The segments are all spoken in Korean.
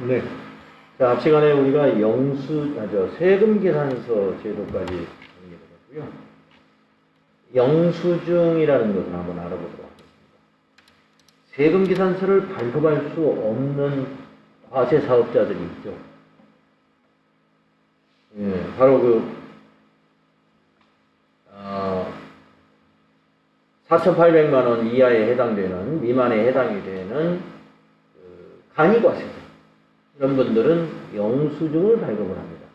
네. 자, 앞 시간에 우리가 세금 계산서 제도까지 정리해봤고요. 영수증이라는 것을 한번 알아보도록 하겠습니다. 세금 계산서를 발급할 수 없는 과세 사업자들이 있죠. 예, 바로 4,800만 원 이하에 해당되는, 미만에 해당이 되는 간이과세자 이런 분들은 영수증을 발급을 합니다.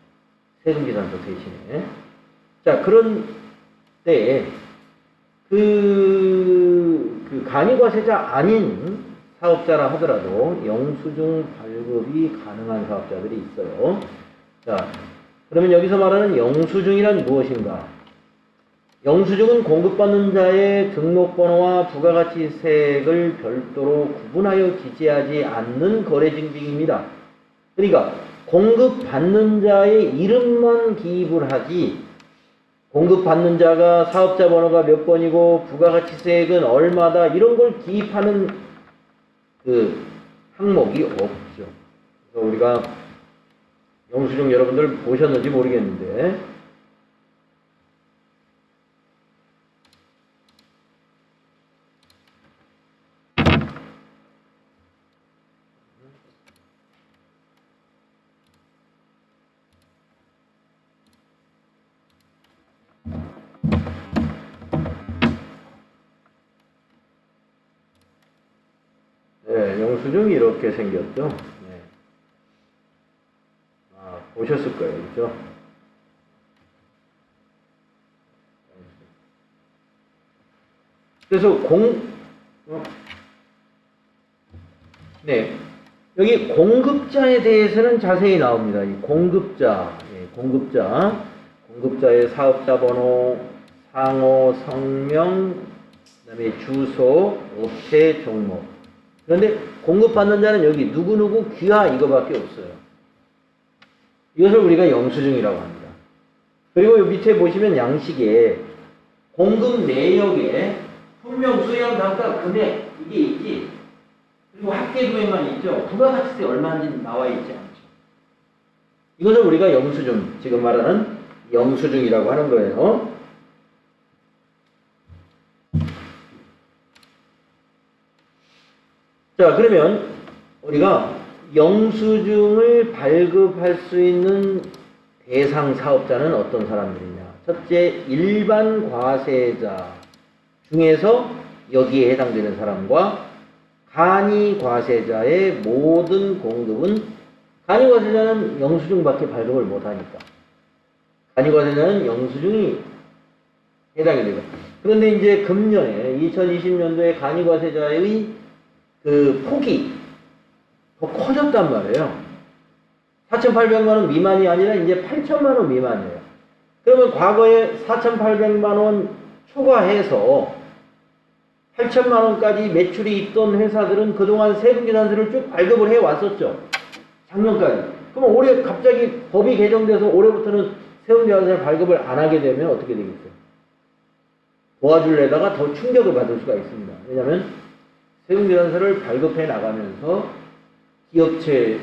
세금 계산서 대신에. 자, 그런 때에 그 간이과세자 아닌 사업자라 하더라도 영수증 발급이 가능한 사업자들이 있어요. 자, 그러면 여기서 말하는 영수증이란 무엇인가? 영수증은 공급받는 자의 등록번호와 부가가치세액을 별도로 구분하여 기재하지 않는 거래증빙입니다. 그러니까 공급받는 자의 이름만 기입을 하지, 공급받는 자가 사업자 번호가 몇 번이고 부가가치세액은 얼마다 이런 걸 기입하는 그 항목이 없죠. 그래서 우리가 영수증 여러분들 보셨는지 모르겠는데, 네, 영수증이 이렇게 생겼죠. 네. 보셨을 거예요, 그렇죠? 그래서 여기 공급자에 대해서는 자세히 나옵니다. 이 공급자, 공급자의 사업자 번호, 상호, 성명, 그다음에 주소, 업체, 종목. 그런데 공급받는 자는 여기 누구누구 귀하 이거밖에 없어요. 이것을 우리가 영수증이라고 합니다. 그리고 이 밑에 보시면 양식에 공급 내역에 품명, 수량, 단가, 금액 이게 있지. 그리고 합계 금액만 있죠. 부가가치세 얼마인지 나와 있지 않죠. 이것을 우리가 영수증, 지금 말하는 영수증이라고 하는 거예요. 자, 그러면 우리가 영수증을 발급할 수 있는 대상 사업자는 어떤 사람들이냐? 첫째, 일반 과세자 중에서 여기에 해당되는 사람과 간이 과세자의 모든 공급은, 간이 과세자는 영수증밖에 발급을 못하니까 간이 과세자는 영수증이 해당이 되고, 그런데 이제 금년에 2020년도에 간이 과세자의 그 폭이 더 커졌단 말이에요. 4,800만 원 미만이 아니라 이제 8,000만 원 미만이에요. 그러면 과거에 4,800만 원 초과해서 8,000만 원까지 매출이 있던 회사들은 그동안 세금계산서를 쭉 발급을 해왔었죠. 작년까지. 그럼 올해 갑자기 법이 개정돼서 올해부터는 세금계산서를 발급을 안 하게 되면 어떻게 되겠어요? 도와줄래다가 더 충격을 받을 수가 있습니다. 왜냐하면 세금계산서를 발급해 나가면서 기업체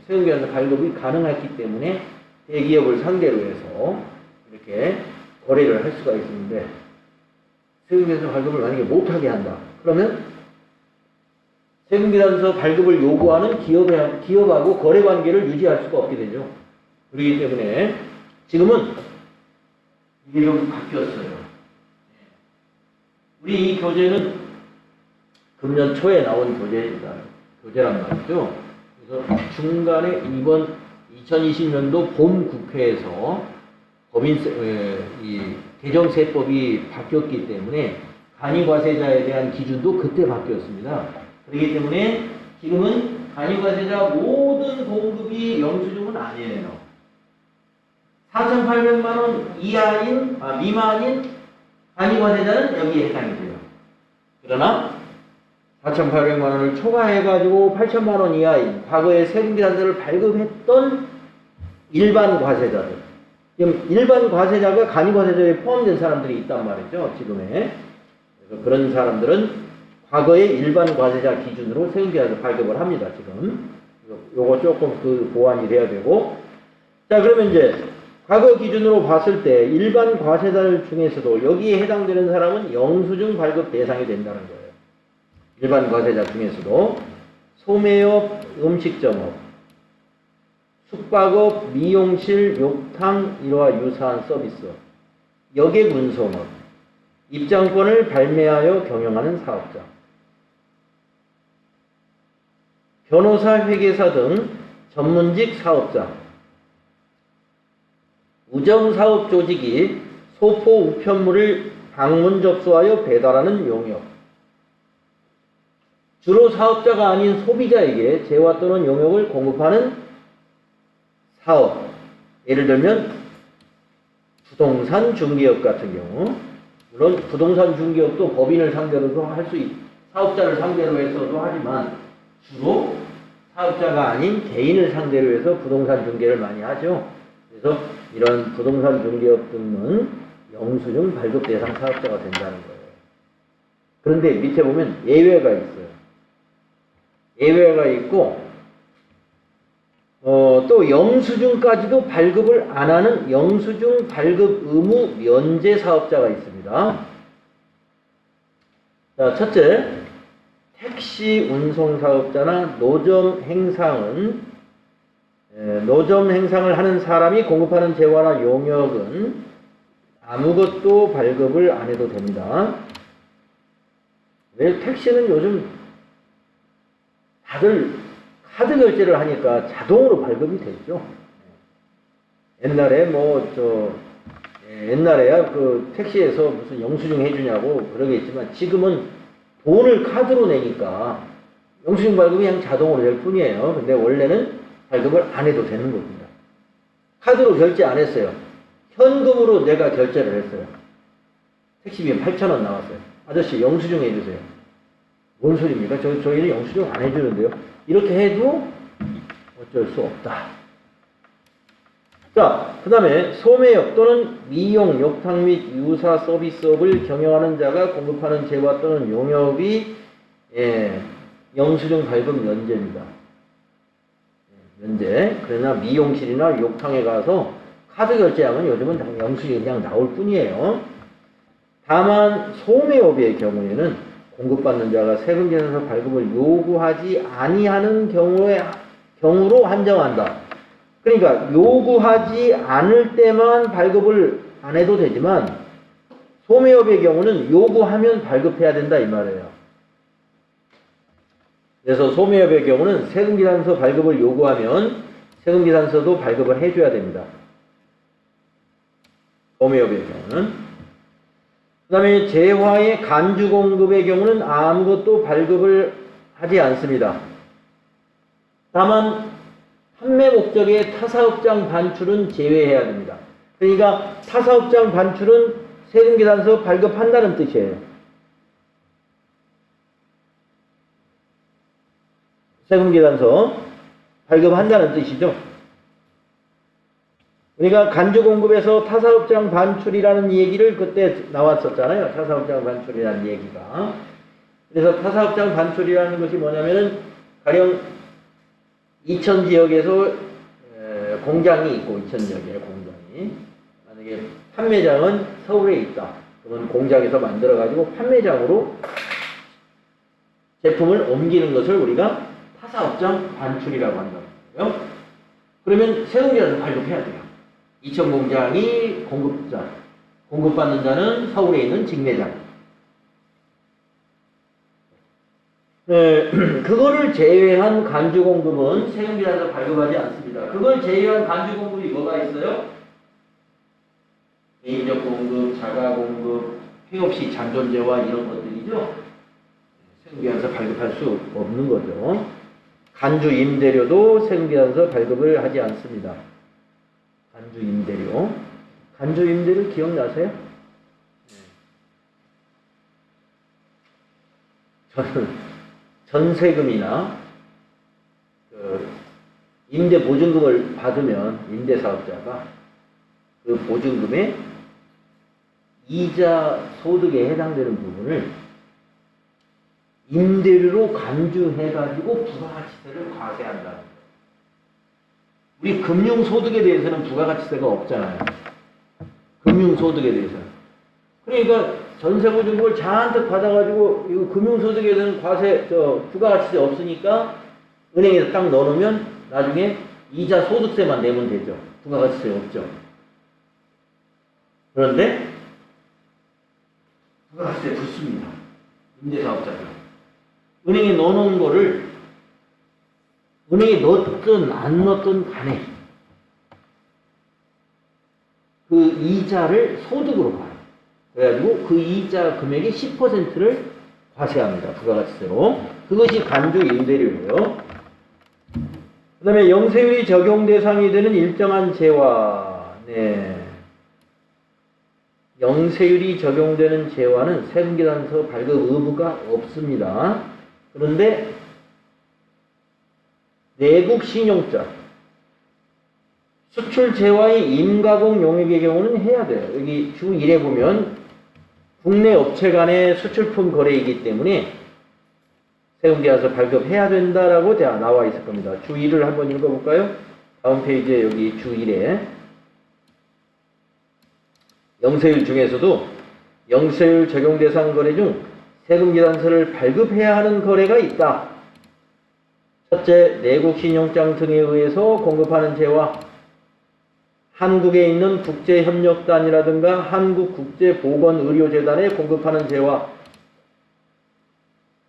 세금계산서 발급이 가능했기 때문에 대기업을 상대로 해서 이렇게 거래를 할 수가 있는데, 세금계산서 발급을 만약에 못하게 한다. 그러면 세금계산서 발급을 요구하는 기업하고 거래관계를 유지할 수가 없게 되죠. 그렇기 때문에 지금은 이게 좀 바뀌었어요. 우리 이 교재는 금년 초에 나온 교재란 말이죠. 그래서 중간에 이번 2020년도 본 국회에서 이 개정세법이 바뀌었기 때문에 간이과세자에 대한 기준도 그때 바뀌었습니다. 그렇기 때문에 지금은 간이과세자 모든 공급이 영수증은 아니에요. 4,800만 원 이하인, 미만인 간이과세자는 여기에 해당이 돼요. 그러나 4,800만 원을 초과해가지고 8,000만 원 이하인 과거에 세금계산서를 발급했던 일반 과세자들, 지금 일반 과세자가 간이과세자에 포함된 사람들이 있단 말이죠, 지금에. 그래서 그런 사람들은 과거의 일반 과세자 기준으로 세금계산서 발급을 합니다, 지금. 요거 조금 그 보완이 돼야 되고. 자, 그러면 이제 과거 기준으로 봤을 때 일반 과세자들 중에서도 여기에 해당되는 사람은 영수증 발급 대상이 된다는 거예요. 일반 과세자 중에서도 소매업, 음식점업, 숙박업, 미용실, 욕탕, 이와 유사한 서비스업, 여객 운송업, 입장권을 발매하여 경영하는 사업자, 변호사, 회계사 등 전문직 사업자, 우정사업 조직이 소포 우편물을 방문 접수하여 배달하는 용역, 주로 사업자가 아닌 소비자에게 재화 또는 용역을 공급하는 사업, 예를 들면 부동산 중개업 같은 경우, 물론 부동산 중개업도 법인을 상대로도 할 수 사업자를 상대로 해서도 하지만 주로 사업자가 아닌 개인을 상대로 해서 부동산 중개를 많이 하죠. 그래서 이런 부동산 중개업 등은 영수증 발급 대상 사업자가 된다는 거예요. 그런데 밑에 보면 예외가 있어요. 예외가 있고 또 영수증까지도 발급을 안 하는 영수증 발급 의무 면제 사업자가 있습니다. 자, 첫째, 택시 운송 사업자나 노점 행상을 하는 사람이 공급하는 재화나 용역은 아무것도 발급을 안 해도 됩니다. 왜 택시는 요즘 다들 카드 결제를 하니까 자동으로 발급이 됐죠. 옛날에 옛날에야 그 택시에서 무슨 영수증 해주냐고 그러겠지만 지금은 돈을 카드로 내니까 영수증 발급이 그냥 자동으로 될 뿐이에요. 근데 원래는 발급을 안 해도 되는 겁니다. 카드로 결제 안 했어요. 현금으로 내가 결제를 했어요. 택시비 8,000원 나왔어요. 아저씨 영수증 해주세요. 뭔 소리입니까? 저희는 영수증 안 해주는데요. 이렇게 해도 어쩔 수 없다. 자, 그 다음에 소매업 또는 미용, 욕탕 및 유사 서비스업을 경영하는 자가 공급하는 재화 또는 용역이 영수증 발급 면제입니다. 면제. 그러나 미용실이나 욕탕에 가서 카드 결제하면 요즘은 영수증이 그냥 나올 뿐이에요. 다만 소매업의 경우에는 공급받는 자가 세금계산서 발급을 요구하지 아니하는 경우로 한정한다. 그러니까 요구하지 않을 때만 발급을 안 해도 되지만 소매업의 경우는 요구하면 발급해야 된다 이 말이에요. 그래서 소매업의 경우는 세금계산서 발급을 요구하면 세금계산서도 발급을 해줘야 됩니다. 소매업의 경우는. 그 다음에 재화의 간주 공급의 경우는 아무것도 발급을 하지 않습니다. 다만 판매 목적의 타사업장 반출은 제외해야 됩니다. 그러니까 타사업장 반출은 세금계산서 발급한다는 뜻이에요. 세금계산서 발급한다는 뜻이죠. 그러니까 간주공급에서 타사업장 반출이라는 얘기를 그때 나왔었잖아요. 타사업장 반출이라는 얘기가. 그래서 타사업장 반출이라는 것이 뭐냐면은 가령 이천 지역에서 공장이 있고 이천 지역에 공장이 만약에 판매장은 서울에 있다. 그러면 공장에서 만들어 가지고 판매장으로 제품을 옮기는 것을 우리가 타사업장 반출이라고 한다는 거예요. 그러면 세금계산서 발급해야 돼요. 이천 공장이 공급자, 공급받는 자는 서울에 있는 직매장. 그거를 제외한 간주공급은 세금계산서 발급하지 않습니다. 그걸 제외한 간주공급이 뭐가 있어요? 개인적 공급, 자가공급, 폐업시 잔존재화 이런 것들이죠. 세금계산서 발급할 수 없는 거죠. 간주임대료도 세금계산서 발급을 하지 않습니다. 간주임대료. 간주임대료 기억나세요? 저는 전세금이나 임대보증금을 받으면 임대사업자가 그 보증금의 이자 소득에 해당되는 부분을 임대료로 간주해가지고 부가가치세를 과세한다. 우리 금융소득에 대해서는 부가가치세가 없잖아요. 금융소득에 대해서는. 그러니까 전세보증금을 잔뜩 받아가지고 이거 금융소득에서는 부가가치세 없으니까 은행에서 딱 넣어놓으면 나중에 이자 소득세만 내면 되죠. 부가가치세 없죠. 그런데 부가가치세 붙습니다. 임대사업자가. 은행에 넣어놓은 거를 은행에 넣었든 안 넣었든 간에 그 이자를 소득으로 봐요. 그래가지고 그 이자 금액의 10%를 과세합니다. 부가가치세로. 그것이 간주 임대료예요. 그 다음에 영세율이 적용 대상이 되는 일정한 재화. 네. 영세율이 적용되는 재화는 세금계산서 발급 의무가 없습니다. 그런데 내국 신용자, 수출 재화의 임가공 용역의 경우는 해야 돼요. 여기 주 1에 보면 국내 업체 간의 수출품 거래이기 때문에 세금계산서 발급해야 된다라고 나와 있을 겁니다. 주 1을 한번 읽어볼까요? 다음 페이지에 여기 주 1에 영세율 중에서도 영세율 적용 대상 거래 중 세금계산서를 발급해야 하는 거래가 있다. 첫째, 내국 신용장 등에 의해서 공급하는 재화, 한국에 있는 국제협력단이라든가 한국국제보건의료재단에 공급하는 재화,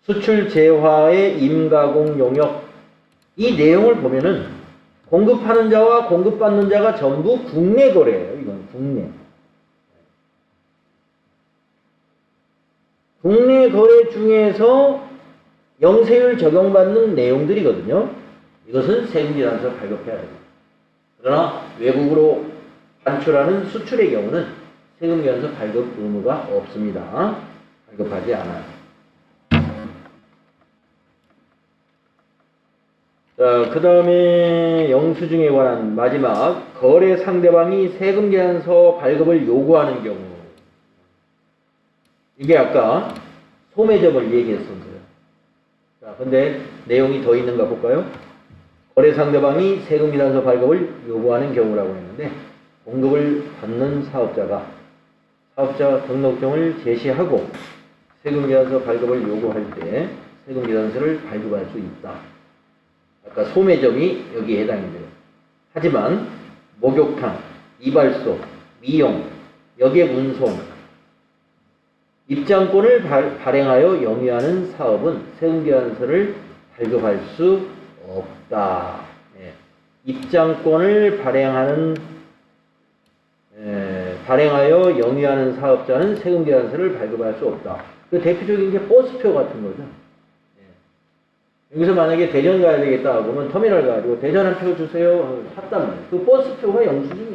수출 재화의 임가공 용역. 이 내용을 보면은 공급하는 자와 공급받는 자가 전부 국내 거래예요. 이건 국내. 국내 거래 중에서 영세율 적용받는 내용들이거든요. 이것은 세금계산서 발급해야 됩니다. 그러나 외국으로 반출하는 수출의 경우는 세금계산서 발급 의무가 없습니다. 발급하지 않아요. 자, 그 다음에 영수증에 관한 마지막, 거래 상대방이 세금계산서 발급을 요구하는 경우. 이게 아까 소매점을 얘기했었어요. 자, 근데 내용이 더 있는가 볼까요? 거래 상대방이 세금계산서 발급을 요구하는 경우라고 했는데, 공급을 받는 사업자가 사업자 등록증을 제시하고 세금계산서 발급을 요구할 때 세금계산서를 발급할 수 있다. 아까 소매점이 여기에 해당이 돼요. 하지만 목욕탕, 이발소, 미용, 여객 운송, 입장권을 발행하여 영위하는 사업은 세금계산서를 발급할 수 없다. 예. 입장권을 발행하여 영위하는 사업자는 세금계산서를 발급할 수 없다. 그 대표적인 게 버스표 같은 거죠. 예. 여기서 만약에 대전 가야 되겠다 그러면 터미널 가지고 대전 한 표 주세요 했단 말이에요. 그 버스표가 영수증,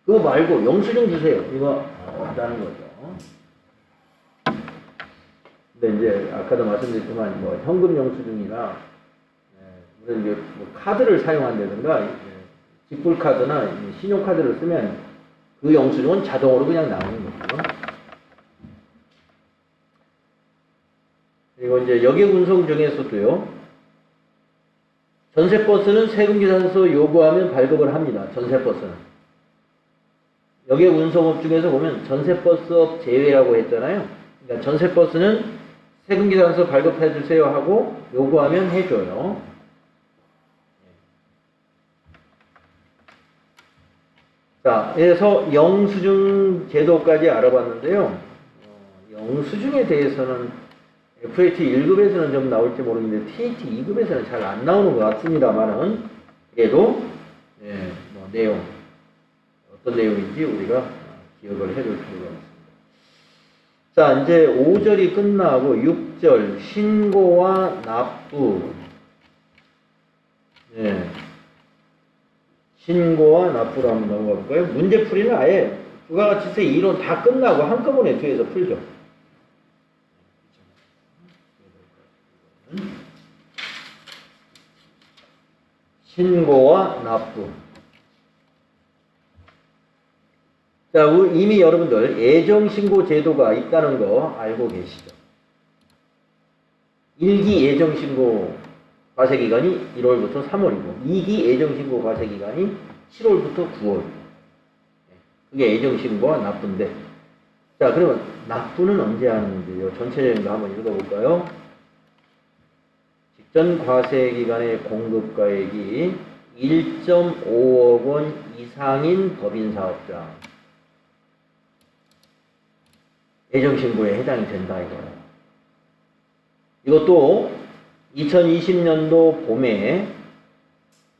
그거 말고 영수증 주세요. 이거 없다는 거죠. 근데 이제 아까도 말씀드렸지만 뭐 현금 영수증이나 무슨 이제 뭐 카드를 사용한다든가 직불 카드나 신용카드를 쓰면 그 영수증은 자동으로 그냥 나오는 거죠. 그리고 이제 여객 운송 중에서도요. 전세버스는 세금계산서 요구하면 발급을 합니다. 전세버스는. 여객 운송업 중에서 보면 전세버스업 제외라고 했잖아요. 그러니까 전세버스는 세금계산서 발급해주세요 하고 요구하면 해줘요. 자, 그래서 영수증 제도까지 알아봤는데요. 영수증에 대해서는 FAT 1급에서는 좀 나올지 모르겠는데 TAT 2급에서는 잘 안 나오는 것 같습니다만은 그래도 뭐 내용 어떤 내용인지 우리가 기억을 해둘 필요가 있습니다. 자, 이제 5절이 끝나고 6절 신고와 납부. 신고와 납부로 한번 넘어가 볼까요? 문제풀이는 아예 부가가치세 이론 다 끝나고 한꺼번에 뒤에서 풀죠. 신고와 납부. 자, 이미 여러분들 예정신고 제도가 있다는 거 알고 계시죠? 일기 예정신고 과세기간이 1월부터 3월이고 2기 예정신고 과세기간이 7월부터 9월이고 그게 예정신고와 납부인데 자 그러면 납부는 언제 하는지요? 전체적인 거 한번 읽어볼까요? 직전 과세기간의 공급가액이 1.5억 원 이상인 법인사업자 예정신고에 해당이 된다 이거예요. 이것도 2020년도 봄에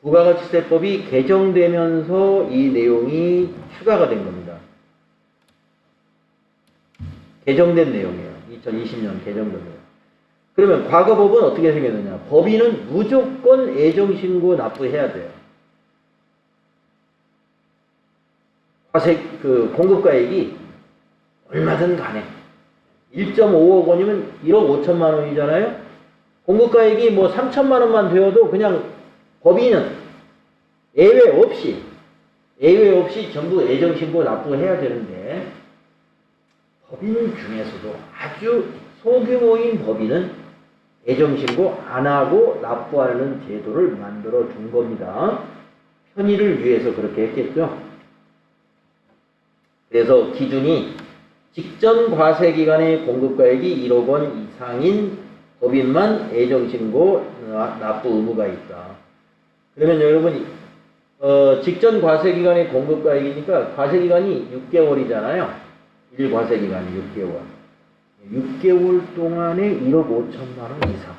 부가가치세법이 개정되면서 이 내용이 추가가 된 겁니다. 개정된 내용이에요. 2020년 개정된 내용. 그러면 과거 법은 어떻게 생겼느냐? 법인은 무조건 예정신고 납부해야 돼요. 공급가액이 얼마든 간에 1.5억 원이면 1억 5천만 원이잖아요. 공급가액이 뭐 3천만 원만 되어도 그냥 법인은 예외 없이 전부 예정신고 납부해야 되는데 법인 중에서도 아주 소규모인 법인은 예정신고 안 하고 납부하는 제도를 만들어 준 겁니다. 편의를 위해서 그렇게 했겠죠. 그래서 기준이 직전 과세기간의 공급가액이 1억 원 이상인 법인만 예정신고 납부 의무가 있다. 그러면 여러분 직전 과세기간의 공급가액이니까 과세기간이 6개월이잖아요. 1과세기간이 6개월. 6개월 동안에 1억 5천만 원 이상.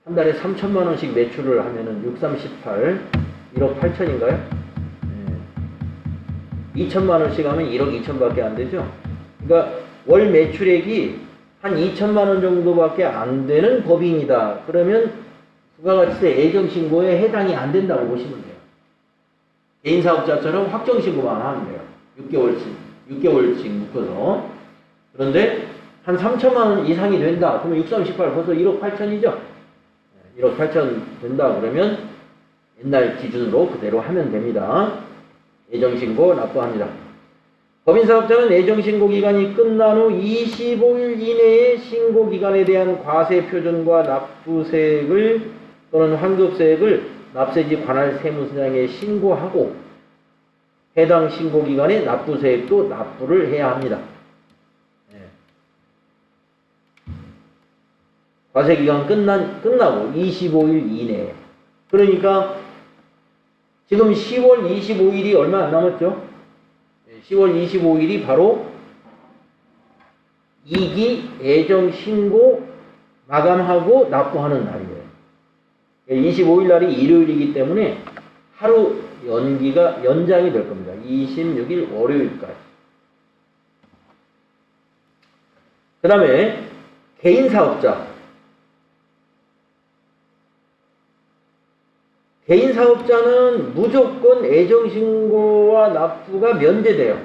한 달에 3천만 원씩 매출을 하면은 6, 3, 18, 1억 8천인가요? 2천만 원씩 하면 1억 2천밖에 안 되죠. 그러니까 월 매출액이 한 2천만 원 정도밖에 안 되는 법인이다. 그러면 부가가치세 예정신고에 해당이 안 된다고 보시면 돼요. 개인사업자처럼 확정신고만 하면 돼요. 6개월씩 묶어서. 그런데 한 3천만 원 이상이 된다. 그러면 6, 3, 18 벌써 1억 8천이죠. 1억 8천 된다. 그러면 옛날 기준으로 그대로 하면 됩니다. 예정신고 납부합니다. 법인사업자는 예정신고 기간이 끝난 후 25일 이내에 신고기간에 대한 과세표준과 납부세액을 또는 환급세액을 납세지 관할 세무서장에 신고하고 해당 신고기간에 납부세액도 납부를 해야 합니다. 과세기간 끝나고 25일 이내에. 그러니까 지금 10월 25일이 얼마 안 남았죠? 10월 25일이 바로 2기 예정신고 마감하고 납부하는 날이에요. 25일 날이 일요일이기 때문에 하루 연장이 될 겁니다. 26일 월요일까지. 그 다음에 개인사업자는 무조건 예정신고와 납부가 면제돼요.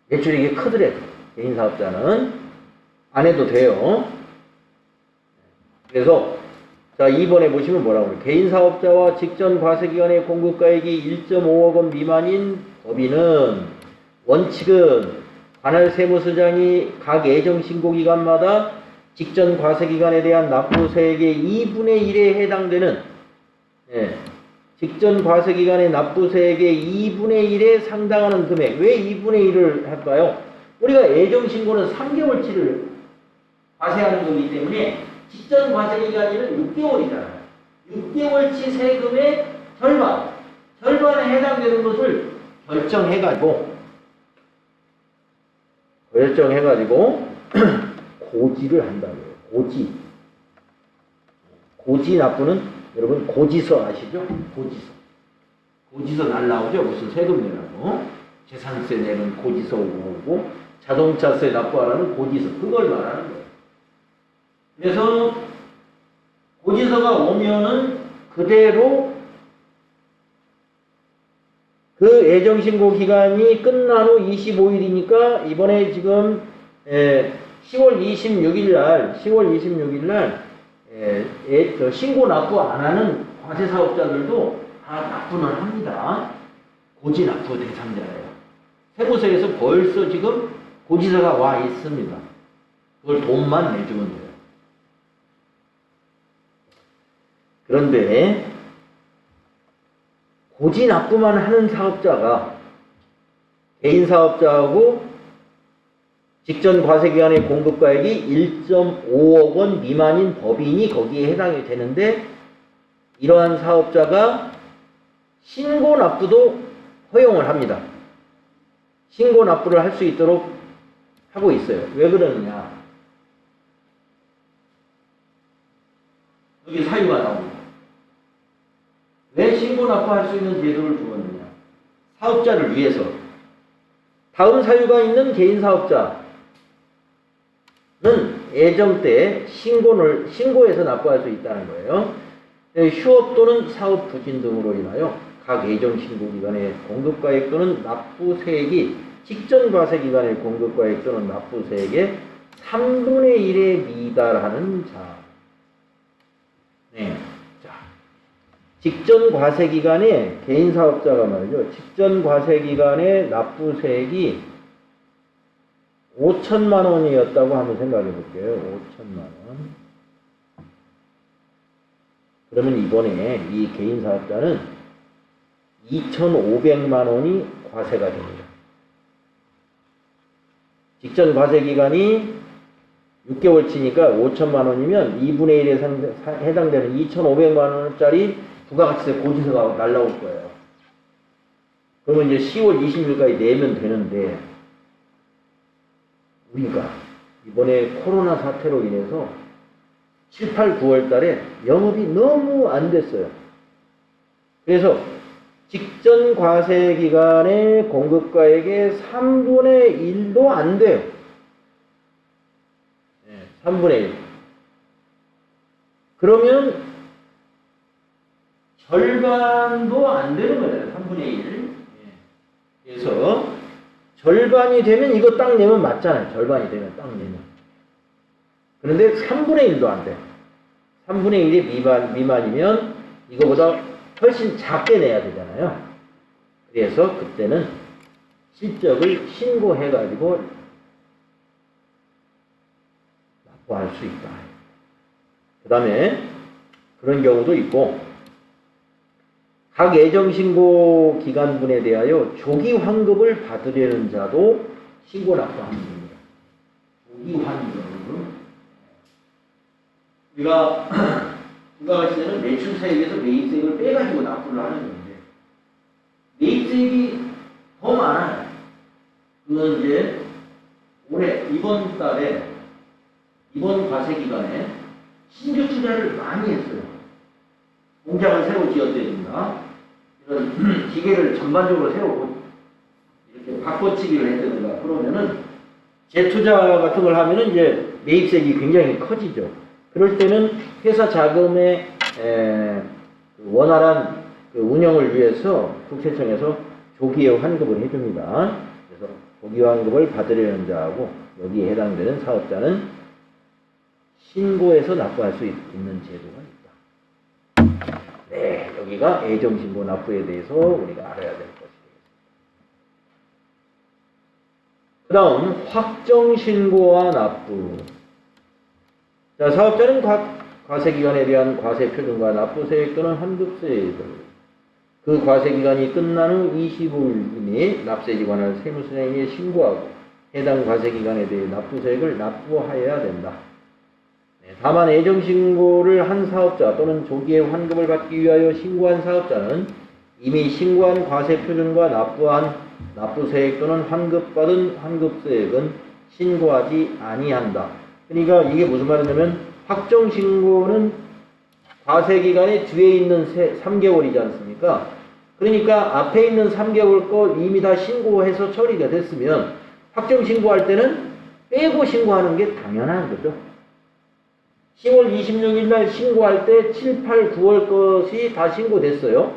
매출액이 크더라도 개인사업자는 안 해도 돼요. 그래서 자 2번에 보시면 뭐라고 그래요? 개인사업자와 직전 과세기간의 공급가액이 1.5억 원 미만인 법인은 원칙은 관할 세무서장이 각 예정신고기간마다 직전 과세기간에 대한 납부세액의 2분의 1에 해당되는 직전 과세기간의 납부세액의 2분의 1에 상당하는 금액. 왜 2분의 1을 할까요? 우리가 예정신고는 3개월치를 과세하는 거기 때문에 직전 과세기간이는 6개월이잖아요. 6개월치 세금의 절반에 해당되는 것을 결정해가지고 고지를 한다고요. 고지 납부는 여러분 고지서 아시죠? 고지서 날라오죠? 무슨 세금 내라고. 재산세 내는 고지서 오고 자동차세 납부하라는 고지서. 그걸 말하는 거예요. 그래서 고지서가 오면은 그대로 그 예정신고 기간이 끝난 후 25일이니까 이번에 지금 10월 26일 날 신고 납부 안 하는 과세사업자들도 다 납부는 합니다. 고지 납부 대상자예요. 세무서에서 벌써 지금 고지서가 와 있습니다. 그걸 돈만 내주면 돼요. 그런데 고지 납부만 하는 사업자가 개인 사업자하고 직전 과세기간의 공급가액이 1.5억 원 미만인 법인이 거기에 해당이 되는데, 이러한 사업자가 신고 납부도 허용을 합니다. 신고 납부를 할 수 있도록 하고 있어요. 왜 그러느냐? 여기 사유가 나옵니다. 왜 신고 납부할 수 있는 제도를 주었느냐? 사업자를 위해서. 다음 사유가 있는 개인 사업자는 예정 때 신고해서 납부할 수 있다는 거예요. 휴업 또는 사업 부진 등으로 인하여 각 예정 신고 기간의 공급가액 또는 납부세액이 직전 과세기간의 공급가액 또는 납부세액의 3분의 1에 미달하는 자. 네. 자, 직전 과세기간에 개인 사업자가 말이죠. 직전 과세기간에 납부세액이 5천만 원이었다고 한번 생각해 볼게요. 5천만 원. 그러면 이번에 이 개인 사업자는 2,500만 원이 과세가 됩니다. 직전 과세기간이 6개월치니까 5천만 원이면 2분의 1에 해당되는 2,500만 원짜리 부가가치세 고지서가 날라올 거예요. 그러면 이제 10월 20일까지 내면 되는데, 우리가 이번에 코로나 사태로 인해서 7, 8, 9월 달에 영업이 너무 안 됐어요. 그래서 직전 과세 기간의 공급가액의 3분의 1도 안 돼요. 3분의 1. 그러면 절반도 안 되는 거잖아요. 3분의 1. 그래서 절반이 되면 이거 딱 내면 맞잖아요. 절반이 되면 딱 내면. 그런데 3분의 1도 안 돼. 3분의 1이 미만이면 이거보다 훨씬 작게 내야 되잖아요. 그래서 그때는 실적을 신고해가지고 납부할 수 있다. 그 다음에 그런 경우도 있고, 각 예정신고 기간분에 대하여 조기 환급을 받으려는 자도 신고 납부하는 겁니다. 조기 환급. 우리가 부가가치세는 매출세액에서 매입세액을 빼가지고 납부를 하는 건데, 매입세액이 더 많아요. 그건 이제 올해 이번 달에 이번 과세기간에 신규 투자를 많이 했어요. 공장을 새로 지었다든가 이런 기계를 전반적으로 새로 이렇게 바꿔치기를 했다든가 그러면은 재투자 같은 걸 하면은 이제 매입세액이 굉장히 커지죠. 그럴 때는 회사 자금의 원활한 그 운영을 위해서 국세청에서 조기에 환급을 해줍니다. 그래서 조기 환급을 받으려는 자하고 여기에 해당되는 사업자는 신고해서 납부할 수 있는 제도가 있다. 네, 여기가 예정신고 납부에 대해서 우리가 알아야 될 것이 되겠습니다. 그 다음 확정신고와 납부. 자, 사업자는 과세기간에 대한 과세표준과 납부세액 또는 환급세액을 그 과세기간이 끝난 후 25일 이내에 납세지관할 세무서장에게 신고하고 해당 과세기간에 대해 납부세액을 납부하여야 된다. 다만 예정신고를 한 사업자 또는 조기에 환급을 받기 위하여 신고한 사업자는 이미 신고한 과세표준과 납부한 납부세액 또는 환급받은 환급세액은 신고하지 아니한다. 그러니까 이게 무슨 말이냐면 확정신고는 과세기간에 뒤에 있는 3개월이지 않습니까? 그러니까 앞에 있는 3개월 거 이미 다 신고해서 처리가 됐으면 확정신고할 때는 빼고 신고하는 게 당연한 거죠. 10월 26일 날 신고할 때 7, 8, 9월 것이 다 신고됐어요.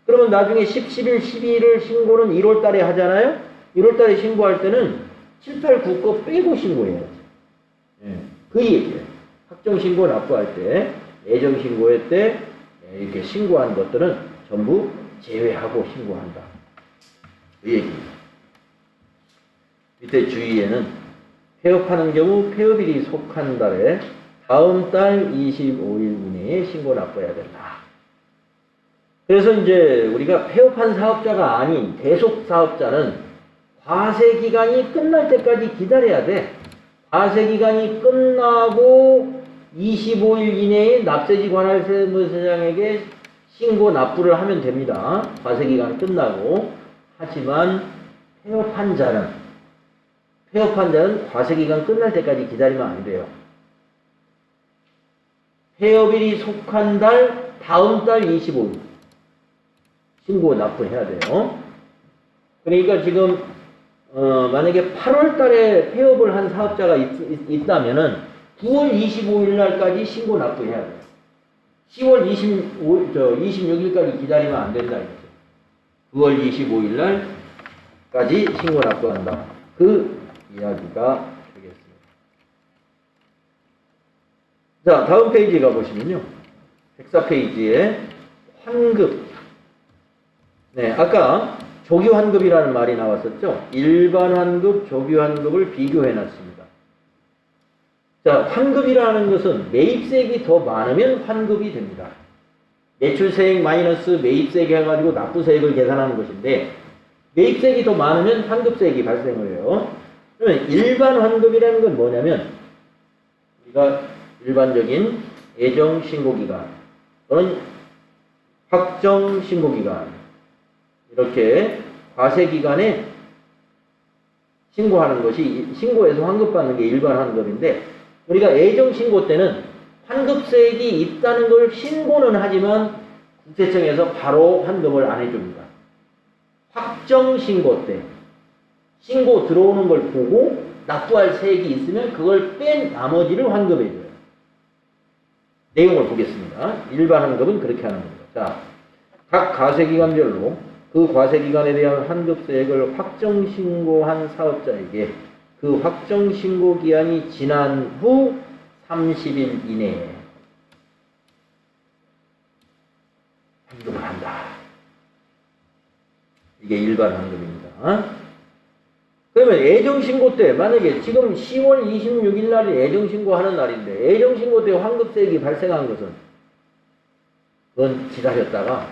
그러면 나중에 10, 11, 12를 신고는 1월 달에 하잖아요. 1월 달에 신고할 때는 7, 8, 9 거 빼고 신고해야지. 그 얘기예요. 확정신고 납부할 때, 예정신고할 때 이렇게 신고한 것들은 전부 제외하고 신고한다. 그 얘기입니다. 밑에 주의에는 폐업하는 경우 폐업일이 속한 달에 다음 달 25일 이내에 신고 납부해야 된다. 그래서 이제 우리가 폐업한 사업자가 아닌 대속 사업자는 과세 기간이 끝날 때까지 기다려야 돼. 과세 기간이 끝나고 25일 이내에 납세지 관할 세무서장에게 신고 납부를 하면 됩니다. 과세 기간 끝나고. 하지만 폐업한 자는 과세 기간 끝날 때까지 기다리면 안 돼요. 폐업일이 속한 달 다음 달 25일 신고 납부해야 돼요. 그러니까 지금 만약에 8월 달에 폐업을 한 사업자가 있다면은 9월 25일 날까지 신고 납부해야 돼요. 10월 26일까지 기다리면 안 된다 이거죠. 9월 25일 날까지 신고 납부한다. 그 이야기가 되겠습니다. 자, 다음 페이지 가보시면요. 104페이지에 환급. 네, 아까 조기환급이라는 말이 나왔었죠. 일반 환급, 조기환급을 비교해 놨습니다. 자, 환급이라는 것은 매입세액이 더 많으면 환급이 됩니다. 매출세액 마이너스 매입세액 해가지고 납부세액을 계산하는 것인데, 매입세액이 더 많으면 환급세액이 발생을 해요. 그러면 일반 환급이라는 건 뭐냐면, 우리가 일반적인 예정신고기간 또는 확정신고기간 이렇게 과세기간에 신고하는 것이, 신고해서 환급받는 게 일반 환급인데, 우리가 예정신고 때는 환급세액이 있다는 걸 신고는 하지만 국세청에서 바로 환급을 안 해줍니다. 확정신고 때 신고 들어오는 걸 보고 납부할 세액이 있으면 그걸 뺀 나머지를 환급해줘요. 내용을 보겠습니다. 일반 환급은 그렇게 하는 겁니다. 자, 각 과세기간별로 그 과세기간에 대한 환급세액을 확정신고한 사업자에게 그 확정신고 기한이 지난 후 30일 이내에 환급을 한다. 이게 일반 환급입니다. 그러면 예정신고 때, 만약에 지금 10월 26일 날이 예정신고하는 날인데, 예정신고 때 환급세액이 발생한 것은, 그건 기다렸다가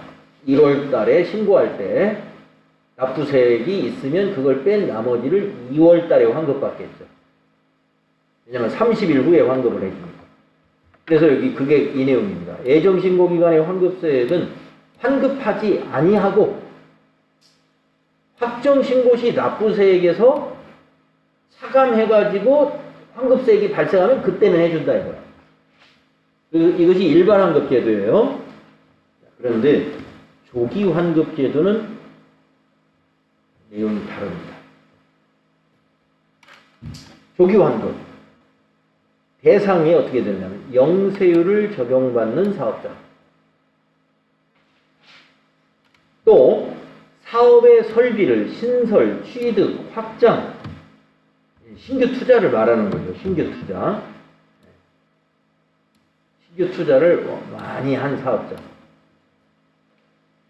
1월 달에 신고할 때 납부세액이 있으면 그걸 뺀 나머지를 2월 달에 환급받겠죠. 왜냐면 30일 후에 환급을 해주니까. 그래서 여기 그게 이 내용입니다. 예정신고 기간의 환급세액은 환급하지 아니하고 확정신고 시 납부세액에서 차감해가지고 환급세액이 발생하면 그때는 해준다 이거야. 이것이 일반 환급제도예요. 그런데 조기 환급제도는 내용이 다릅니다. 조기 환급 대상이 어떻게 되냐면 영세율을 적용받는 사업자, 또 사업의 설비를 신설, 취득, 확장, 신규 투자를 말하는 거죠. 신규 투자. 신규 투자를 많이 한 사업자.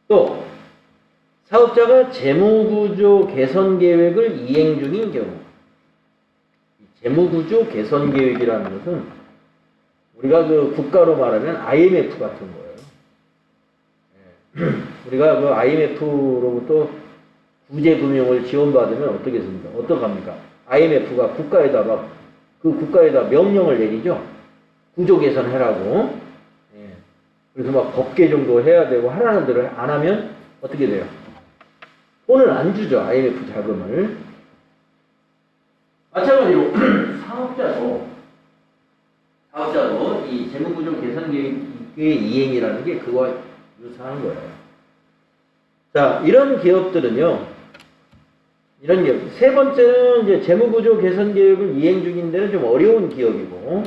또 사업자가 재무구조 개선 계획을 이행 중인 경우. 재무구조 개선 계획이라는 것은 우리가 그 국가로 말하면 IMF 같은 거예요. 우리가 그 IMF로부터 구제금융을 지원받으면 어떻게 습니까? 어떡합니까? IMF가 국가에다가 그 국가에다 명령을 내리죠. 구조 개선해라고. 그래서 막 법 개정도 해야 되고 하라는 대로 안 하면 어떻게 돼요? 돈을 안 주죠. IMF 자금을. 마찬가지로 사업자도 이 재무구조 개선 계획의 이행이라는 게 그와 유사한 거예요. 자, 이런 기업들은요, 세 번째는 이제 재무구조 개선 계획을 이행 중인 데는 좀 어려운 기업이고,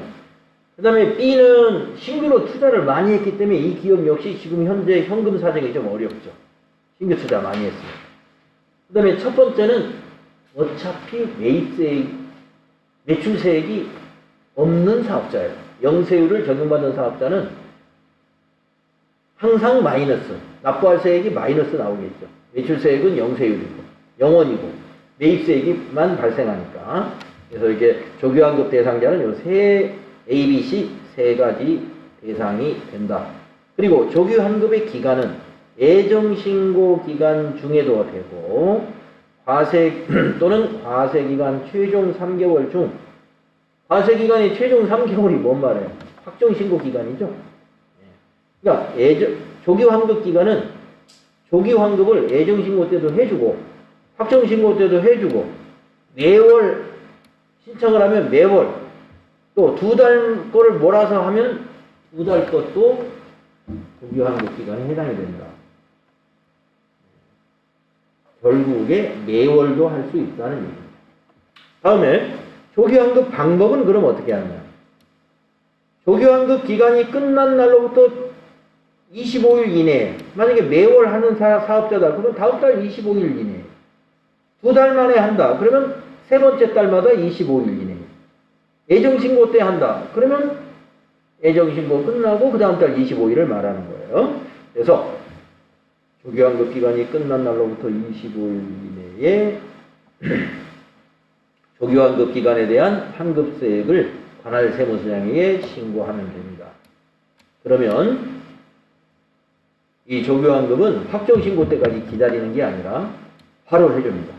그 다음에 B는 신규로 투자를 많이 했기 때문에 이 기업 역시 지금 현재 현금 사정이 좀 어렵죠. 신규 투자 많이 했어요. 그 다음에 첫 번째는 어차피 매출세액이 없는 사업자예요. 영세율을 적용받는 사업자는 항상 마이너스, 납부할 세액이 마이너스 나오겠죠. 매출세액은 영세율이고, 0원이고, 매입세액이만 발생하니까. 그래서 이게 조기환급 대상자는 요 세 A, B, C 세 가지 대상이 된다. 그리고 조기환급의 기간은 예정신고 기간 중에도 되고 과세 또는 과세기간 최종 3개월 중 과세기간이 최종 3개월이 뭔 말이에요? 확정신고 기간이죠. 그러니까 조기환급 기간은 조기환급을 예정신고 때도 해주고 확정신고 때도 해주고 매월 신청을 하면 매월 또 2달 거를 몰아서 하면 2달 것도 조기환급 기간에 해당이 된다. 결국에 매월도 할 수 있다는 얘기입니다. 다음에 조기환급 방법은 그럼 어떻게 하느냐. 조기환급 기간이 끝난 날로부터 25일 이내에 만약에 매월 하는 사업자다. 그러면 다음 달 25일 이내에 2달 만에 한다. 그러면 세 번째 달마다 25일 이내에 예정신고 때 한다. 그러면 예정신고 끝나고 그 다음 달 25일을 말하는 거예요. 그래서 조기환급 기간이 끝난 날로부터 25일 이내에 조기환급 기간에 대한 환급세액을 관할 세무서장에게 신고하면 됩니다. 그러면 이 조기환급은 확정신고 때까지 기다리는 게 아니라 바로 해줍니다.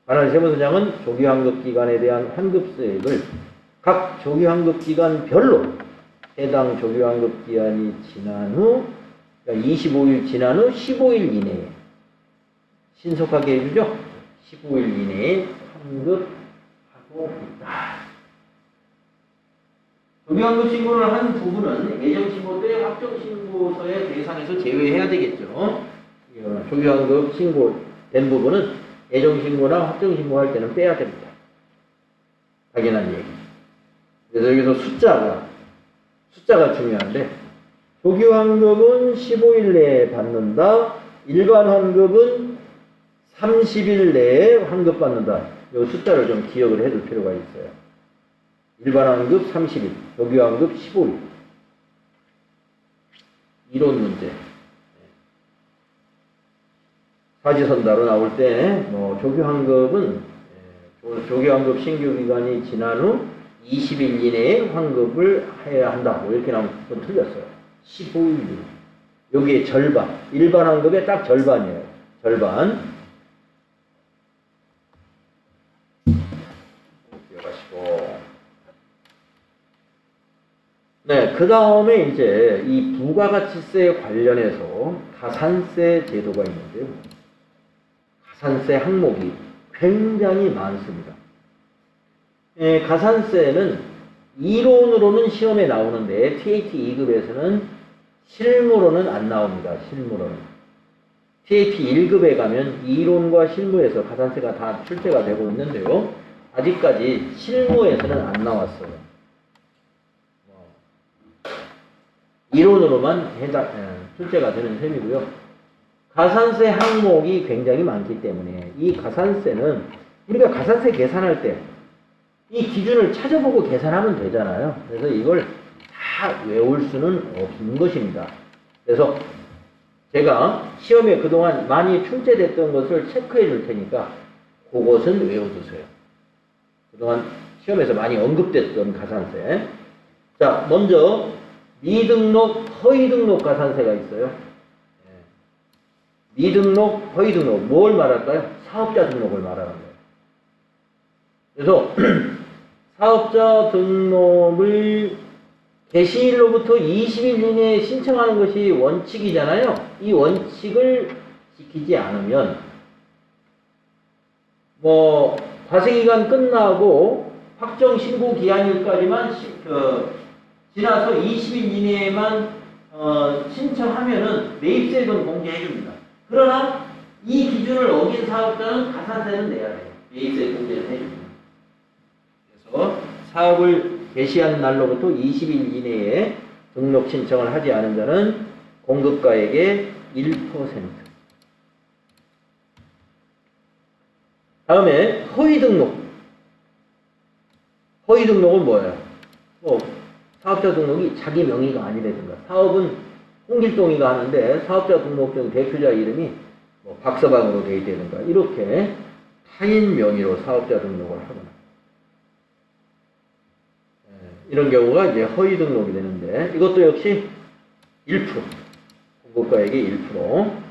관할 세무서장은 조기환급 기간에 대한 환급세액을 각 조기환급 기간별로 해당 조기환급 기간이 지난 후 25일 지난 후 15일 이내에 신속하게 해주죠. 15일 이내에 환급하고 있다. 조기환급 신고를 한 부분은 예정신고 때 확정신고서의 대상에서 제외해야 되겠죠. 조기환급 신고된 부분은 예정신고나 확정신고할 때는 빼야 됩니다. 당연한 얘기. 그래서 여기서 숫자가 중요한데 조기환급은 15일 내에 받는다. 일반 환급은 30일 내에 환급받는다. 이 숫자를 좀 기억을 해둘 필요가 있어요. 일반 환급 30일, 조기환급 15일. 이론 문제. 사지선다로 나올 때, 조기환급 신규 기간이 지난 후 20일 이내에 환급을 해야 한다. 이렇게 나오면 좀 틀렸어요. 15일. 여기에 절반. 일반 환급의 딱 절반이에요. 절반. 기억하시고. 네, 그 다음에 이제 이 부가가치세 관련해서 가산세 제도가 있는데요. 가산세 항목이 굉장히 많습니다. 가산세는 이론으로는 시험에 나오는데 TAT 2급에서는 실무로는 안 나옵니다. 실무로는. TAT 1급에 가면 이론과 실무에서 가산세가 다 출제가 되고 있는데요. 아직까지 실무에서는 안 나왔어요. 이론으로만 출제가 되는 셈이고요. 가산세 항목이 굉장히 많기 때문에 이 가산세는 우리가 가산세 계산할 때 이 기준을 찾아보고 계산하면 되잖아요. 그래서 이걸 다 외울 수는 없는 것입니다. 그래서 제가 시험에 그동안 많이 출제됐던 것을 체크해 줄 테니까 그것은 외워두세요. 그동안 시험에서 많이 언급됐던 가산세. 자, 먼저 미등록, 허위등록 가산세가 있어요. 미등록, 허위등록. 뭘 말할까요? 사업자 등록을 말하는 거예요. 그래서 사업자 등록을 개시일로부터 20일 이내에 신청하는 것이 원칙이잖아요. 이 원칙을 지키지 않으면 과세기간 끝나고 확정 신고 기한일까지만 지나서 20일 이내에만 신청하면는 매입세액은 공제해줍니다. 그러나 이 기준을 어긴 사업자는 가산세는 내야 돼요. 매입세 공제를 해줍니다. 그래서 사업을 개시한 날로부터 20일 이내에 등록 신청을 하지 않은 자는 공급가액의 1%. 다음에 허위등록. 허위등록은 뭐예요? 사업자 등록이 자기 명의가 아니라든가, 사업은 홍길동이가 하는데 사업자 등록증 대표자 이름이 박서방으로 되어 있다든가, 이렇게 타인 명의로 사업자 등록을 하거나 이런 경우가 이제 허위 등록이 되는데 이것도 역시 1% 공급가액의 1%.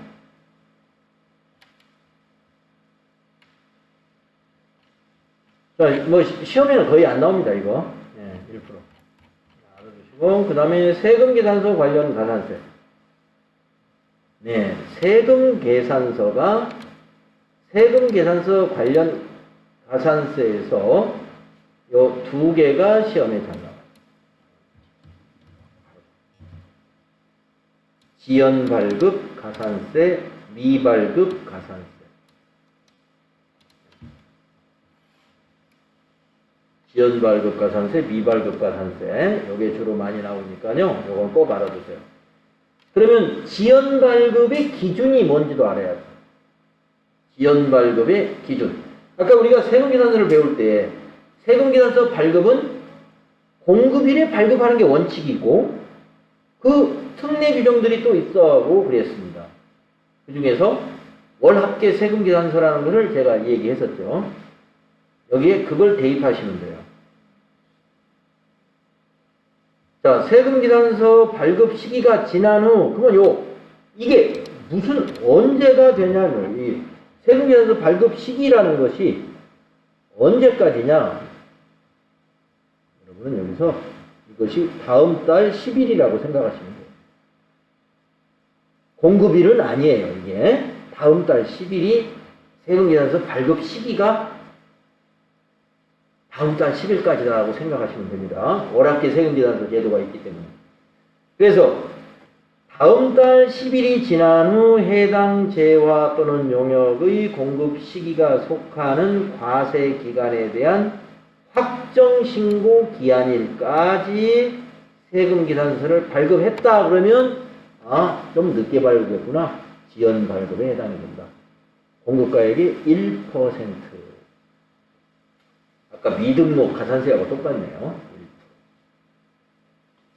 자, 뭐 시험에는 거의 안 나옵니다 이거. 1%. 알아두시고 그 다음에 세금 계산서 관련 가산세. 네, 세금 계산서 관련 가산세에서 요 두 개가 시험에 잘 나와요. 지연 발급 가산세, 미발급 가산세. 지연 발급 가산세, 미발급 가산세. 요게 주로 많이 나오니까요. 요건 꼭 알아두세요. 그러면 지연 발급의 기준이 뭔지도 알아야 돼요. 지연 발급의 기준. 아까 우리가 세금계산서를 배울 때 세금계산서 발급은 공급일에 발급하는 게 원칙이고 그 특례 규정들이 또 있어하고 그랬습니다. 그 중에서 월합계 세금계산서라는 것을 제가 얘기했었죠. 여기에 그걸 대입하시면 돼요. 자, 세금계산서 발급 시기가 지난 후 그러면 이게 무슨 언제가 되냐면 이 세금계산서 발급 시기라는 것이 언제까지냐? 여러분은 여기서 이것이 다음 달 10일이라고 생각하시면 돼요. 공급일은 아니에요. 이게 다음 달 10일이 세금계산서 발급 시기가 다음 달 10일까지라고 생각하시면 됩니다. 월합계 세금계산서 제도가 있기 때문에. 그래서 다음 달 10일이 지난 후 해당 재화 또는 용역의 공급 시기가 속하는 과세 기간에 대한 확정 신고 기한일까지 세금 계산서를 발급했다 그러면 좀 늦게 발급했구나. 지연 발급에 해당이 된다. 공급가액이 1%. 아까 미등록 가산세하고 똑같네요.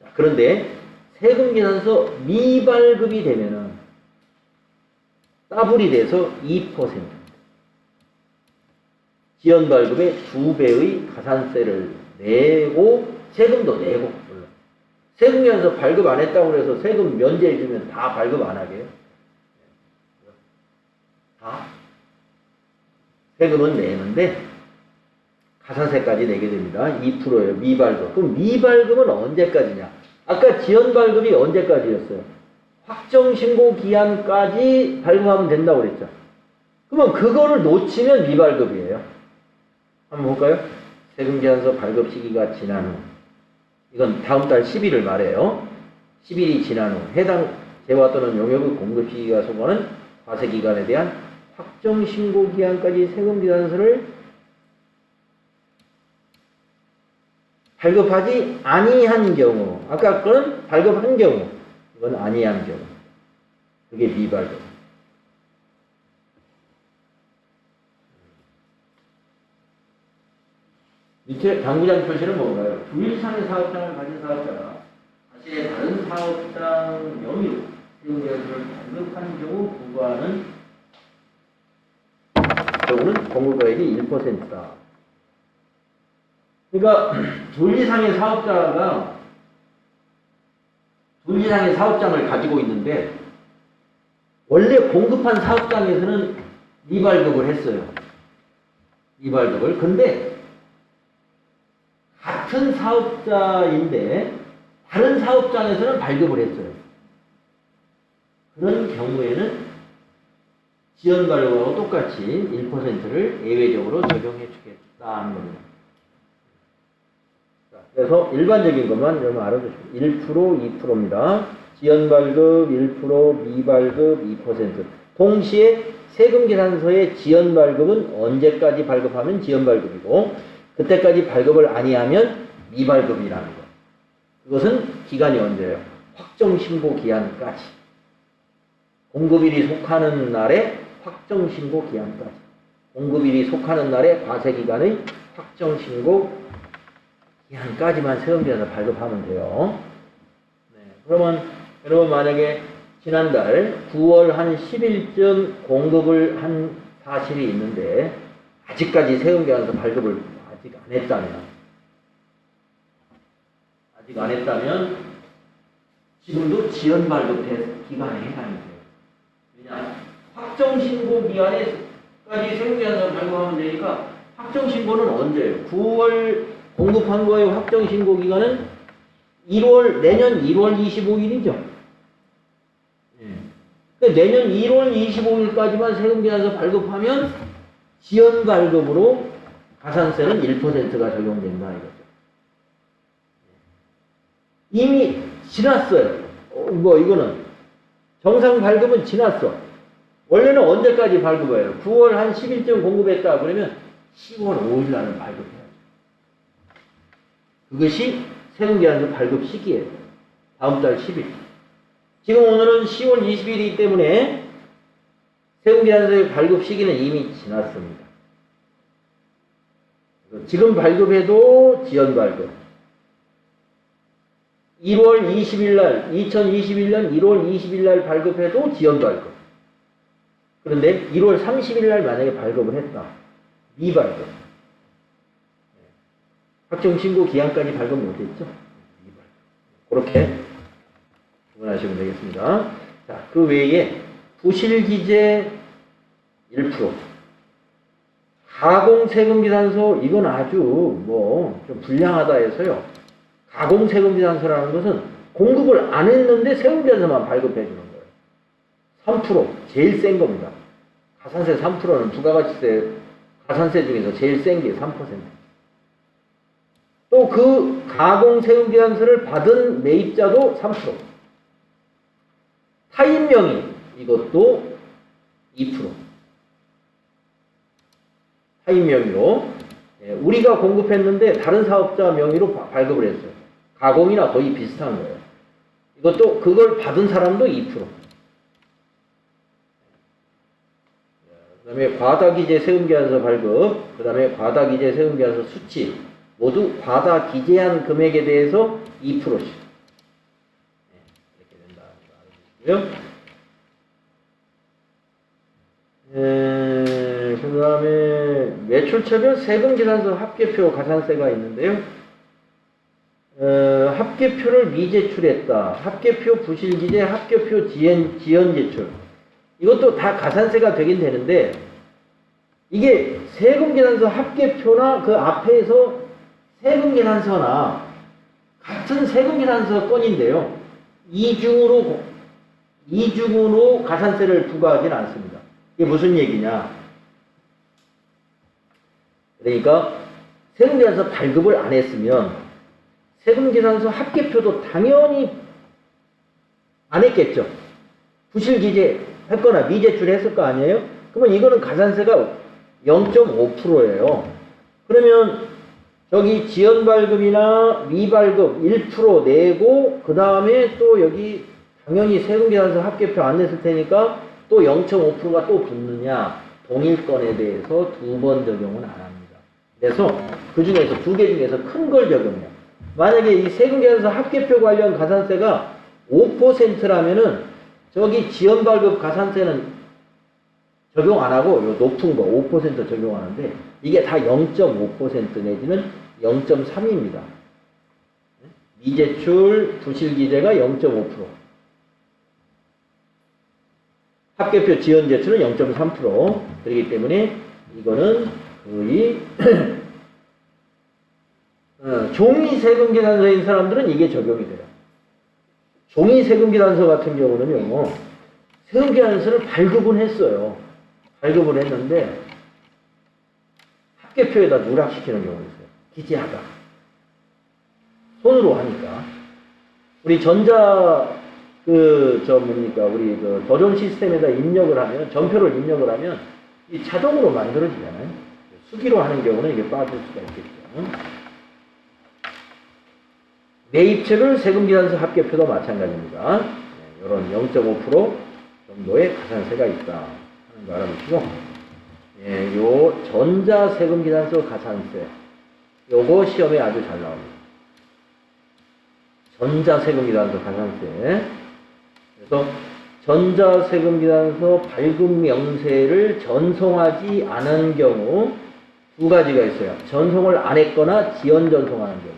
자, 그런데 세금계산서 미발급이 되면은 더블이 돼서 2%. 지연발급의 2배의 가산세를 내고 세금도 내고 물론. 세금계산서 발급 안 했다고 해서 세금 면제해주면 다 발급 안 하게요. 다 세금은 내는데 가산세까지 내게 됩니다. 2%예요. 미발급. 그럼 미발급은 언제까지냐? 아까 지연발급이 언제까지였어요? 확정신고 기한까지 발급하면 된다고 그랬죠. 그러면 그거를 놓치면 미발급이에요. 한번 볼까요? 세금계산서 발급 시기가 지난 후. 이건 다음 달 10일을 말해요. 10일이 지난 후 해당 재화 또는 용역의 공급 시기가 속하는 과세기간에 대한 확정신고 기한까지 세금계산서를 발급하지 아니한 경우, 아까 그건 발급한 경우, 이건 아니한 경우. 그게 미발급. 밑에 당구장 표시는 뭔가요? 두 이상의 사업장을 가진 사업자가 자신의 다른 사업장 명의로 세금계산서를 발급한 경우 부과하는 경우는 공급가액이 1%다. 그러니까 둘 이상의 사업장을 가지고 있는데 원래 공급한 사업장에서는 미발급을 했어요. 미발급을. 근데 같은 사업자인데 다른 사업장에서는 발급을 했어요. 그런 경우에는 지연발급하고 똑같이 1%를 예외적으로 적용해 주겠다는 겁니다. 그래서 일반적인 것만 여러분 알아두시고 1%, 2%입니다. 지연발급 1%, 미발급 2%. 동시에 세금계산서의 지연발급은 언제까지 발급하면 지연발급이고 그때까지 발급을 아니하면 미발급이라는 것. 그것은 기간이 언제예요? 확정신고 기한까지. 공급일이 속하는 날에 확정신고 기한까지. 공급일이 속하는 날에 과세기간의 확정신고 기한까지만 세금계산서 발급하면 돼요. 네, 그러면 여러분 만약에 지난달 9월 한 10일쯤 공급을 한 사실이 있는데 아직까지 세금계산서 발급을 아직 안 했다면 지금도 지연 발급 기간에 해당이 돼요. 왜냐? 확정 신고 기간에까지 세금계산서 발급하면 되니까 확정 신고는 언제예요? 9월 공급한 거의 확정 신고 기간은 내년 1월 25일이죠. 내년 1월 25일까지만 세금계산서 발급하면 지연 발급으로 가산세는 1%가 적용된다 이거죠. 이미 지났어요. 이거는 정상 발급은 지났어. 원래는 언제까지 발급해요? 9월 한 10일쯤 공급했다 그러면 10월 5일 날은 발급해야죠. 그것이 세금계산서 발급 시기예요. 다음 달 10일. 지금 오늘은 10월 20일이기 때문에 세금계산서의 발급 시기는 이미 지났습니다. 지금 발급해도 지연 발급. 1월 20일 날, 2021년 1월 20일 날 발급해도 지연 발급. 그런데 1월 30일 날 만약에 발급을 했다. 미발급. 확정 신고 기한까지 발급 못했죠? 미발급. 그렇게 구분하시면 되겠습니다. 자, 그 외에 부실기재 1%, 가공세금계산서, 이건 아주 좀 불량하다 해서요. 가공세금계산서라는 것은 공급을 안 했는데 세금계산서만 발급해 주는 거예요. 3%, 제일 센 겁니다. 가산세 3%는 부가가치세, 가산세 중에서 제일 센 게 3%. 또 그 가공세금계산서를 받은 매입자도 3%. 타인명의, 이것도 2%. 타인명의로. 우리가 공급했는데 다른 사업자 명의로 발급을 했어요. 가공이나 거의 비슷한 거예요. 이것도 그걸 받은 사람도 2%. 그 다음에 과다기재 세금계산서 발급, 그 다음에 과다기재 세금계산서 수치, 모두 과다기재한 금액에 대해서 2%씩. 이렇게 된다는 거 알아주시고요. 그 다음에 매출처별 세금계산서 합계표 가산세가 있는데요. 합계표를 미제출했다. 합계표 부실기재, 합계표 지연제출. 이것도 다 가산세가 되긴 되는데, 이게 세금계산서 합계표나 그 앞에서 세금계산서나 같은 세금계산서 건인데요. 이중으로 가산세를 부과하진 않습니다. 이게 무슨 얘기냐? 그러니까 세금계산서 발급을 안 했으면 세금계산서 합계표도 당연히 안 했겠죠. 부실기재 했거나 미제출했을 거 아니에요? 그러면 이거는 가산세가 0.5%예요. 그러면 저기 지연발급이나 미발급 1% 내고 그 다음에 또 여기 당연히 세금계산서 합계표 안 냈을 테니까 또 0.5%가 또 붙느냐? 동일 건에 대해서 2번 적용은 안 합니다. 그래서 그 중에서 2개 중에서 큰 걸 적용해요. 만약에 이 세금계산서 합계표 관련 가산세가 5%라면은 저기 지연발급 가산세는 적용 안 하고 요 높은 거 5% 적용하는데 이게 다 0.5% 내지는 0.3입니다. 미제출 부실기재가 0.5%. 합계표 지연제출은 0.3%. 그렇기 때문에 이거는 거의 종이 세금계산서인 사람들은 이게 적용이 돼요. 종이 세금계산서 같은 경우는요. 세금계산서를 발급은 했어요. 발급을 했는데 합계표에다 누락시키는 경우가 있어요. 기재하다. 손으로 하니까. 우리 우리 도전 시스템에다 입력을 하면, 전표를 입력을 하면 이 자동으로 만들어지잖아요. 수기로 하는 경우는 이게 빠질 수가 있겠죠. 매입처별 세금계산서 합계표도 마찬가지입니다. 이런 0.5% 정도의 가산세가 있다 하는 거 알아보시고, 요 전자세금계산서 가산세, 요거 시험에 아주 잘 나옵니다. 전자세금계산서 가산세. 그래서 전자세금계산서 발급 명세를 전송하지 않은 경우 두 가지가 있어요. 전송을 안 했거나 지연 전송하는 경우.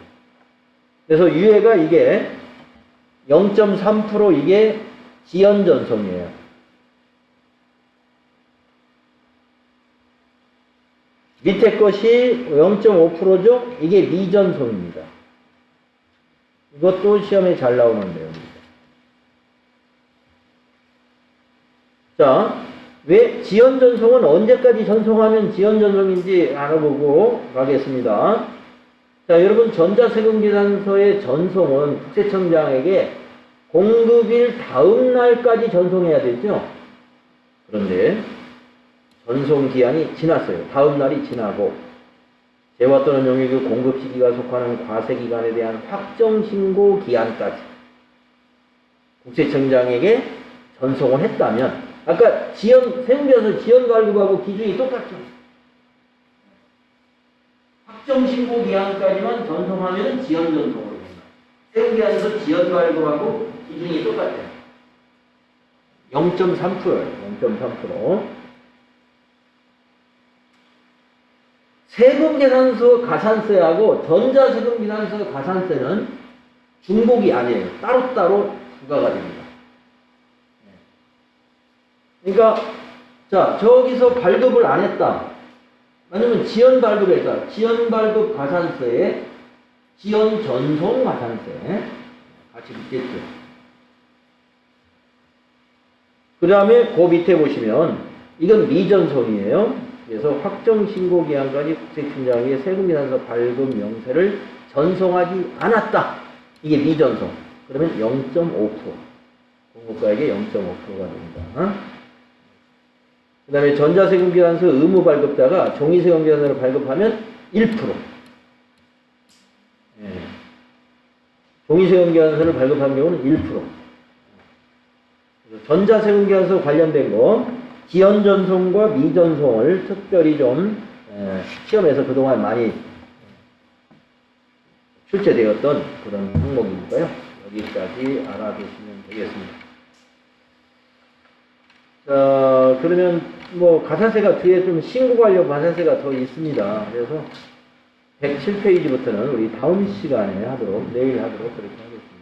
그래서 유예가 이게 0.3% 이게 지연 전송이에요. 밑에 것이 0.5%죠? 이게 미전송입니다. 이것도 시험에 잘 나오는 내용입니다. 자, 왜 지연 전송은 언제까지 전송하면 지연 전송인지 알아보고 가겠습니다. 자, 여러분 전자세금계산서의 전송은 국세청장에게 공급일 다음 날까지 전송해야 되죠. 그런데 전송 기한이 지났어요. 다음 날이 지나고 재화 또는 용익의 공급 시기가 속하는 과세 기간에 대한 확정 신고 기한까지 국세청장에게 전송을 했다면 아까 세금계산서 지연 발급하고 기준이 똑같죠. 확정 신고 기한까지만 전송하면 지연 전송으로 된다. 세금계산서 지연 발급하고 기준이 똑같아요. 0.3%예요. 0.3%. 세금계산서 가산세하고 전자세금계산서 가산세는 중복이 아니에요. 따로따로 부과가 됩니다. 그러니까 자 저기서 발급을 안 했다. 아니면 지연 발급했다. 지연 발급 가산세에 지연 전송 가산세 같이 붙겠죠. 그 다음에 그 밑에 보시면 이건 미전송이에요. 그래서 확정 신고 기한까지 국세청장이 세금계산서 발급 명세를 전송하지 않았다. 이게 미전송. 그러면 0.5%. 공급가액의 0.5%가 됩니다. 그 다음에 전자세금계산서 의무 발급자가 종이세금계산서를 발급하면 1%. 예. 종이세금계산서를 발급한 경우는 1%. 전자세금계산서 관련된 거 지연 전송과 미전송을 특별히 좀 시험에서 그동안 많이 출제되었던 그런 항목이니까요. 여기까지 알아두시면 되겠습니다. 자, 그러면 뭐 가산세가 뒤에 좀 신고 관련 가산세가 더 있습니다. 그래서 107페이지부터는 우리 다음 시간에 하도록, 내일 하도록 그렇게 하겠습니다.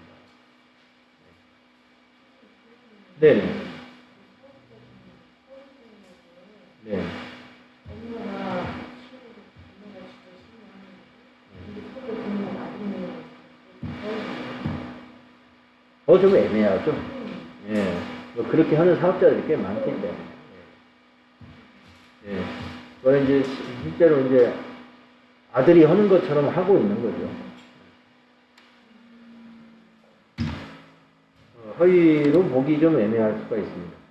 네네. 네. 좀 애매하죠? 예. 뭐 그렇게 하는 사업자들이 꽤 많기 때문에. 예. 그거는 이제 실제로 이제 아들이 하는 것처럼 하고 있는 거죠. 허위로 보기 좀 애매할 수가 있습니다.